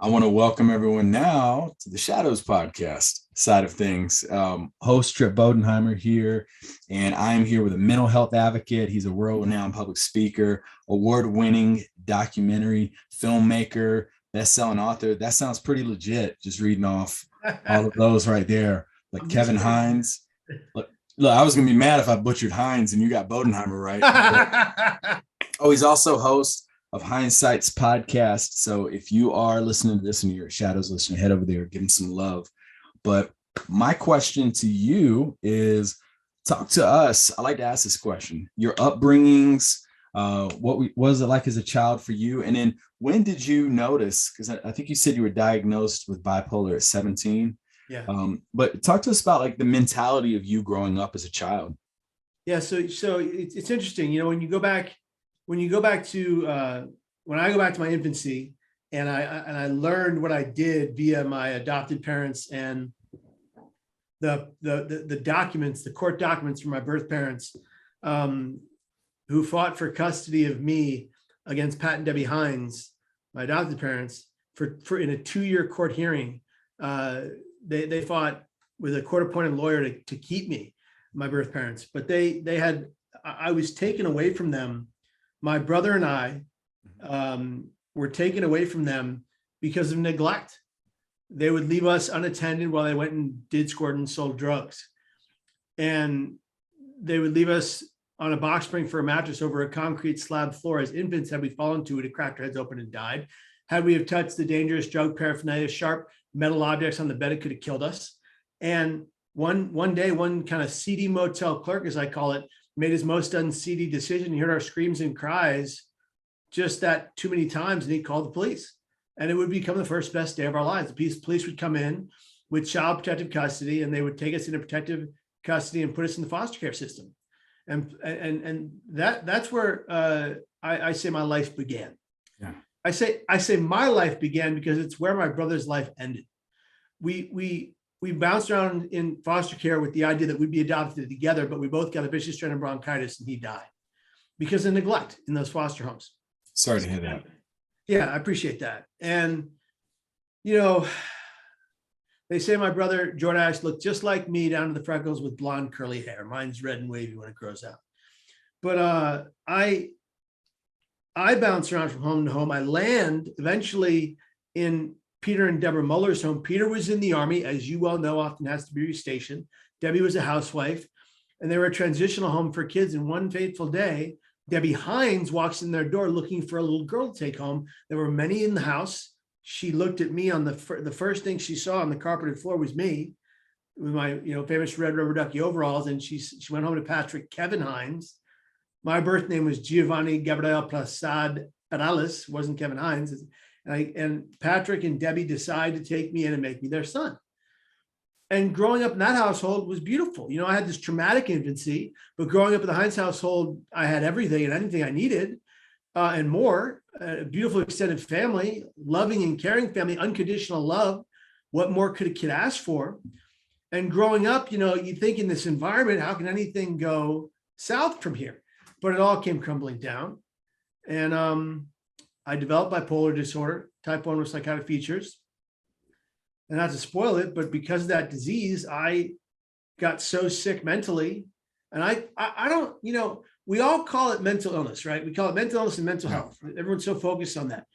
I want to welcome everyone now to the Shadows podcast side of things. Host Trip Bodenheimer here, and I am here with a mental health advocate. He's a world-renowned public speaker, award-winning documentary filmmaker, best-selling author. That sounds pretty legit, just reading off all of those right there. Like Kevin Hines. Look, I was going to be mad if I butchered Hines and you got Bodenheimer right. He's also host of Hindsight's podcast. So if you are listening to this and you're a Shadows listener, head over there, give him some love. But my question to you is, talk to us. I like to ask this question: your upbringings, what was it like as a child for you? And then when did you notice, because I think you said you were diagnosed with bipolar at 17. Yeah. But talk to us about like the mentality of you growing up as a child. Yeah. So it's interesting, when you go back to when I go back to my infancy, and I learned what I did via my adopted parents and the documents, the court documents from my birth parents, who fought for custody of me against Pat and Debbie Hines, my adopted parents, for in a 2-year court hearing. They fought with a court-appointed lawyer to keep me, my birth parents, but I was taken away from them. My brother and I were taken away from them because of neglect. They would leave us unattended while they went and did squirt and sold drugs. And they would leave us on a box spring for a mattress over a concrete slab floor. As infants, had we fallen to it, it cracked our heads open and died. Had we have touched the dangerous drug paraphernalia, sharp metal objects on the bed, it could have killed us. And one day, one kind of seedy motel clerk, as I call it, made his most unseedy decision. He heard our screams and cries just that too many times, and he called the police. And it would become the first best day of our lives. The police would come in with child protective custody, and they would take us into protective custody and put us in the foster care system. And that's where I say my life began. Yeah. I say my life began because it's where my brother's life ended. We bounced around in foster care with the idea that we'd be adopted together, but we both got a vicious strain of bronchitis and he died because of neglect in those foster homes. Sorry to hear that. Yeah, I appreciate that. And, they say my brother, Jordash, looked just like me down to the freckles with blonde curly hair. Mine's red and wavy when it grows out. But I bounce around from home to home. I land eventually in Peter and Deborah Muller's home. Peter was in the Army, as you well know, often has to be restationed. Debbie was a housewife, and they were a transitional home for kids. And one fateful day, Debbie Hines walks in their door looking for a little girl to take home. There were many in the house. She looked at me on the first thing she saw on the carpeted floor was me with my famous red rubber ducky overalls. And she went home to Patrick Kevin Hines. My birth name was Giovanni Gabriel Prasad Perales, wasn't Kevin Hines. And Patrick and Debbie decided to take me in and make me their son. And growing up in that household was beautiful. I had this traumatic infancy, but growing up in the Hines household, I had everything and anything I needed and more. A beautiful extended family, loving and caring family, unconditional love. What more could a kid ask for? And growing up, you think in this environment, how can anything go south from here? But it all came crumbling down. And I developed bipolar disorder, type 1 with psychotic features. And not to spoil it, but because of that disease, I got so sick mentally. And I don't, we all call it mental illness, right? We call it mental illness and mental health. Everyone's so focused on that.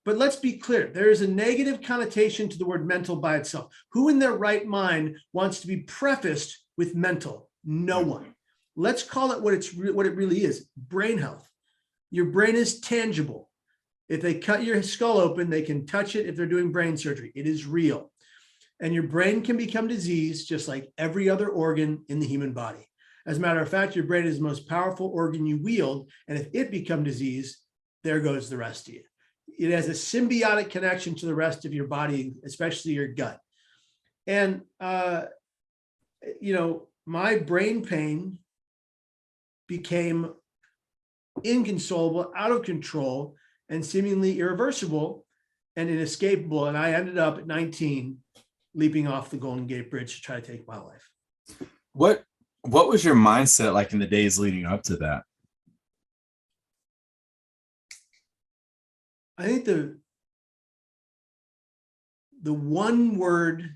But let's be clear. There is a negative connotation to the word mental by itself. Who in their right mind wants to be prefaced with mental? No one. Let's call it what it really is, brain health. Your brain is tangible. If they cut your skull open, they can touch it if they're doing brain surgery. It is real. And your brain can become diseased just like every other organ in the human body. As a matter of fact, your brain is the most powerful organ you wield. And if it becomes diseased, there goes the rest of you. It has a symbiotic connection to the rest of your body, especially your gut. And, my brain pain became inconsolable, out of control, and seemingly irreversible and inescapable. And I ended up at 19 leaping off the Golden Gate Bridge to try to take my life. What was your mindset like in the days leading up to that? I think the one word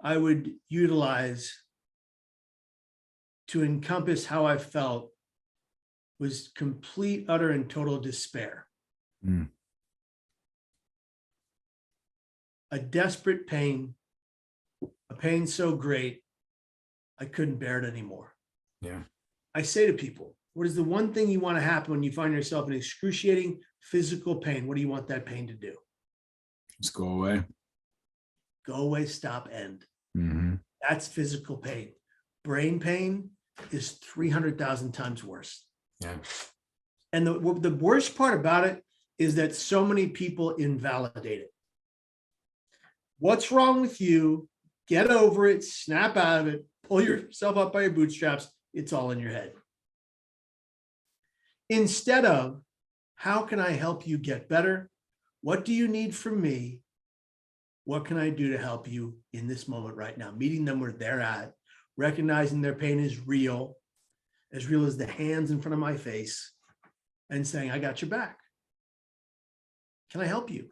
I would utilize to encompass how I felt was complete, utter, and total despair. A desperate pain, a pain so great, I couldn't bear it anymore. Yeah. I say to people, what is the one thing you want to happen when you find yourself in excruciating physical pain? What do you want that pain to do? Just go away. Go away, stop, end. Mm-hmm. That's physical pain. Brain pain is 300,000 times worse. Yeah. And the worst part about it is that so many people invalidate it. What's wrong with you? Get over it, snap out of it, pull yourself up by your bootstraps. It's all in your head. Instead of, how can I help you get better? What do you need from me? What can I do to help you in this moment right now? Meeting them where they're at, recognizing their pain is real as the hands in front of my face, and saying, I got your back. Can I help you?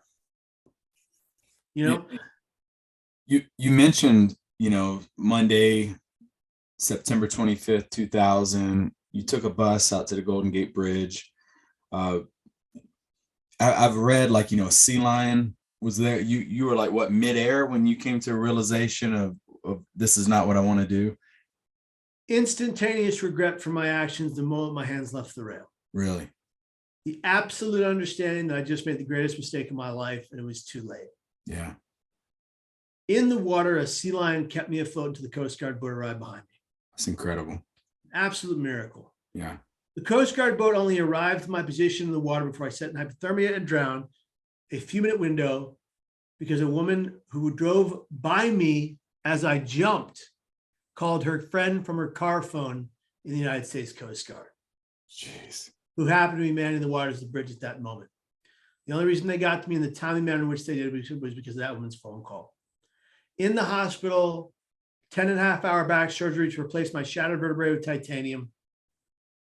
You mentioned, Monday, September 25th, 2000, you took a bus out to the Golden Gate Bridge. I've read a sea lion was there. You were like, what, midair when you came to a realization of this is not what I want to do? Instantaneous regret for my actions the moment my hands left the rail. Really? The absolute understanding that I just made the greatest mistake of my life and it was too late. Yeah. In the water, a sea lion kept me afloat to the Coast Guard boat arrived behind me. That's incredible. Absolute miracle. Yeah. The Coast Guard boat only arrived to my position in the water before I sat in hypothermia and drowned, a few-minute window, because a woman who drove by me as I jumped called her friend from her car phone in the United States Coast Guard. Jeez. Who happened to be manning the waters of the bridge at that moment. The only reason they got to me in the timely manner in which they did was because of that woman's phone call. In the hospital, 10.5-hour back surgery to replace my shattered vertebrae with titanium.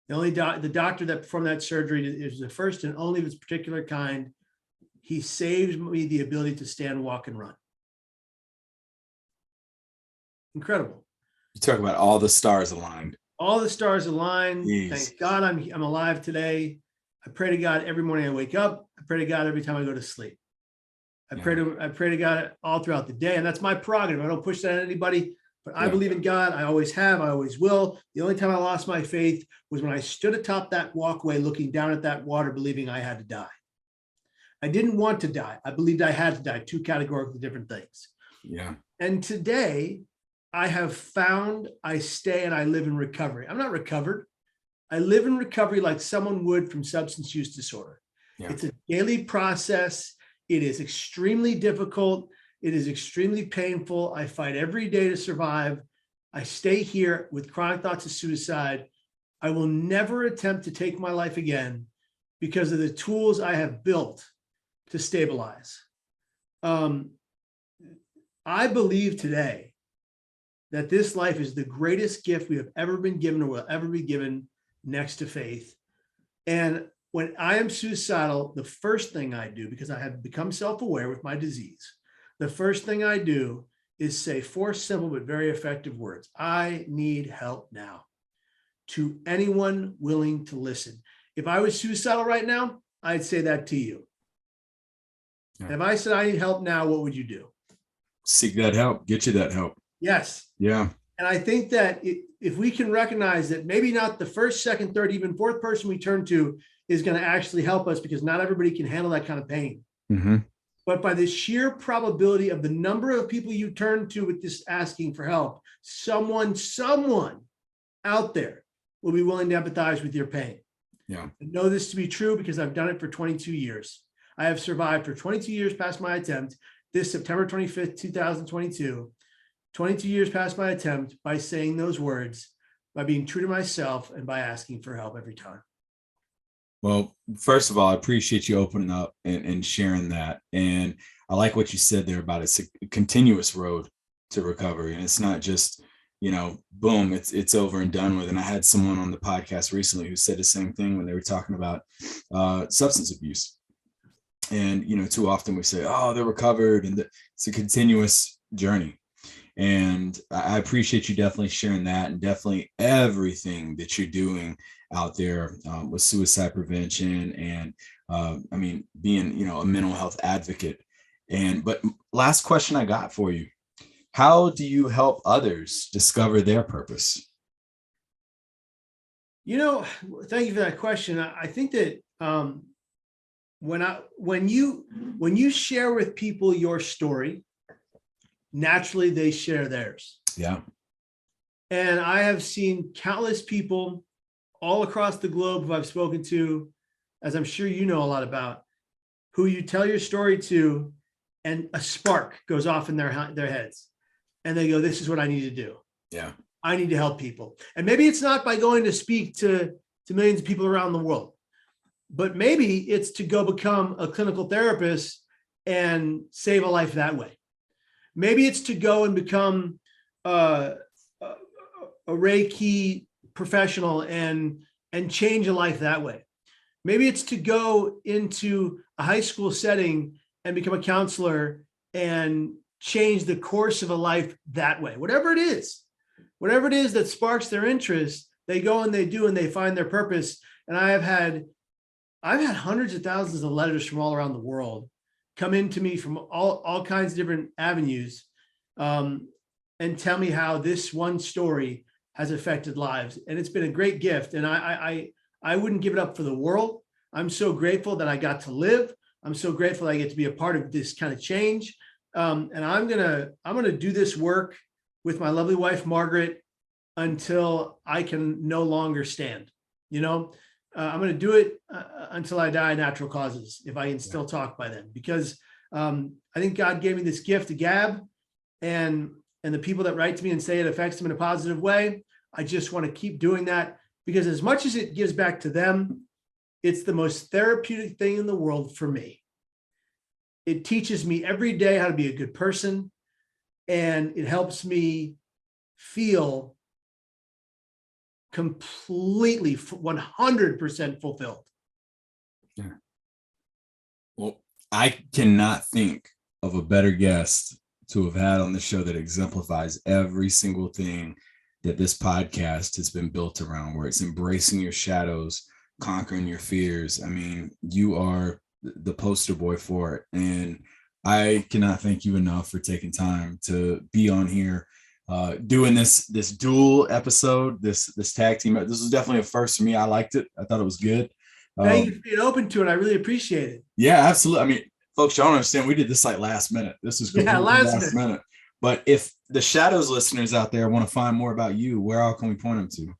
The doctor that performed that surgery is the first and only of its particular kind. He saved me the ability to stand, walk, and run. Incredible. You talk about all the stars aligned. All the stars aligned. Jeez. Thank God I'm alive today. I pray to God every morning I wake up. I pray to God every time I go to sleep. I pray to God all throughout the day. And that's my prerogative. I don't push that on anybody, but I believe in God. I always have. I always will. The only time I lost my faith was when I stood atop that walkway looking down at that water, believing I had to die. I didn't want to die. I believed I had to die. Two categorically different things. Yeah. And today I have found I stay and I live in recovery. I'm not recovered. I live in recovery like someone would from substance use disorder. Yeah. It's a daily process. It is extremely difficult. It is extremely painful. I fight every day to survive. I stay here with chronic thoughts of suicide. I will never attempt to take my life again because of the tools I have built to stabilize. I believe today that this life is the greatest gift we have ever been given or will ever be given next to faith. And when I am suicidal, the first thing I do, because I have become self-aware with my disease, the first thing I do is say 4 simple but very effective words. I need help now, to anyone willing to listen. If I was suicidal right now, I'd say that to you. Yeah. If I said I need help now, what would you do? Seek that help, get you that help. Yes. Yeah. And I think that if we can recognize that maybe not the first, second, third, even fourth person we turn to is going to actually help us, because not everybody can handle that kind of pain. Mm-hmm. But by the sheer probability of the number of people you turn to with this asking for help, someone out there will be willing to empathize with your pain. Yeah. I know this to be true because I've done it for 22 years. I have survived for 22 years past my attempt. This September 25th, 2022, 22 years past my attempt, by saying those words, by being true to myself, and by asking for help every time. Well, first of all, I appreciate you opening up and sharing that. And I like what you said there about it's a continuous road to recovery. And it's not just, boom, it's over and done with. And I had someone on the podcast recently who said the same thing when they were talking about substance abuse. And, too often we say, oh, they're recovered, and it's a continuous journey. And I appreciate you definitely sharing that, and definitely everything that you're doing out there with suicide prevention, and being, a mental health advocate. But last question I got for you: how do you help others discover their purpose? Thank you for that question. I think that when you share with people your story, naturally they share theirs. Yeah. And I have seen countless people all across the globe who I've spoken to, as I'm sure you know a lot about, who you tell your story to, and a spark goes off in their heads, and they go, "This is what I need to do. Yeah. I need to help people." And maybe it's not by going to speak to millions of people around the world, but maybe it's to go become a clinical therapist and save a life that way. Maybe it's to go and become a Reiki professional and change a life that way. Maybe it's to go into a high school setting and become a counselor and change the course of a life that way. Whatever it is that sparks their interest, they go and they do, and they find their purpose. And I've had hundreds of thousands of letters from all around the world come into me from all kinds of different avenues, and tell me how this one story has affected lives. And it's been a great gift. And I wouldn't give it up for the world. I'm so grateful that I got to live. I'm so grateful that I get to be a part of this kind of change. And I'm gonna do this work with my lovely wife, Margaret, until I can no longer stand. I'm going to do it until I die, natural causes, if I can still talk by then, because I think God gave me this gift to gab, and the people that write to me and say it affects them in a positive way. I just want to keep doing that, because as much as it gives back to them, it's the most therapeutic thing in the world for me. It teaches me every day how to be a good person, and it helps me feel completely 100% fulfilled. Yeah. Well, I cannot think of a better guest to have had on the show that exemplifies every single thing that this podcast has been built around, where it's embracing your shadows, conquering your fears. I mean, you are the poster boy for it. And I cannot thank you enough for taking time to be on here, doing this dual episode, this tag team. This was definitely a first for me. I liked it. I thought it was good. Thank you for being open to it. I really appreciate it. Yeah, absolutely. I mean, folks, y'all don't understand. We did this like last minute. This is last minute. But if the Shadows listeners out there want to find more about you, where all can we point them to?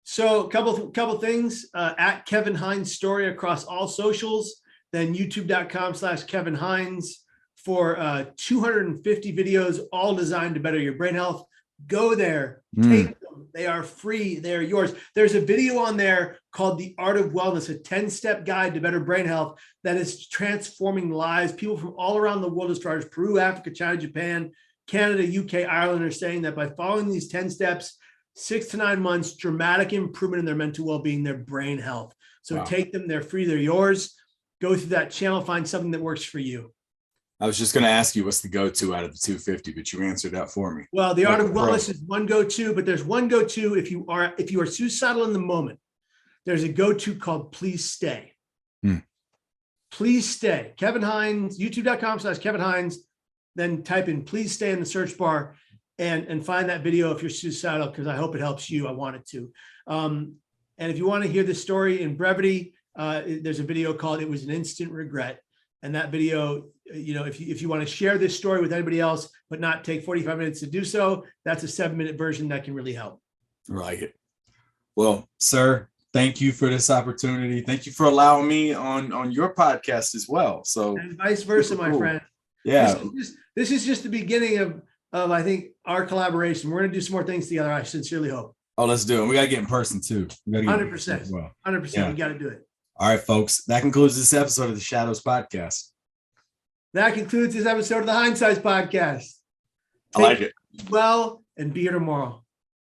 So a couple things, at Kevin Hines Story across all socials, then youtube.com/Kevin Hines for 250 videos, all designed to better your brain health. Go there, take them. They are free. They are yours. There's a video on there called The Art of Wellness, a 10-step guide to better brain health that is transforming lives. People from all around the world, as far as Peru, Africa, China, Japan, Canada, UK, Ireland, are saying that by following these 10 steps, 6 to 9 months, dramatic improvement in their mental well-being, their brain health. So wow. Take them. They're free. They're yours. Go through that channel, find something that works for you. I was just going to ask you what's the go-to out of the 250, but you answered that for me. Well, The Art of Wellness is one go-to, but there's one go-to if you are suicidal in the moment. There's a go-to called Please Stay. Please Stay. Kevin Hines, youtube.com/Kevin Hines. Then type in Please Stay in the search bar and find that video if you're suicidal, because I hope it helps you. I want it to. And if you want to hear the story in brevity, there's a video called It Was an Instant Regret. And that video, if you want to share this story with anybody else, but not take 45 minutes to do so, that's a 7-minute version that can really help. I like it. Well, sir, thank you for this opportunity. Thank you for allowing me on your podcast as well. So, and vice versa, my friend. Yeah. This is just the beginning of I think our collaboration. We're going to do some more things together. I sincerely hope. Oh, let's do it. We got to get in person too. 100%. Well. 100%. Yeah. We got to do it. All right, folks. That concludes this episode of the Shadows Podcast. That concludes this episode of the Hindsight Podcast. I like it. Well, and be here tomorrow.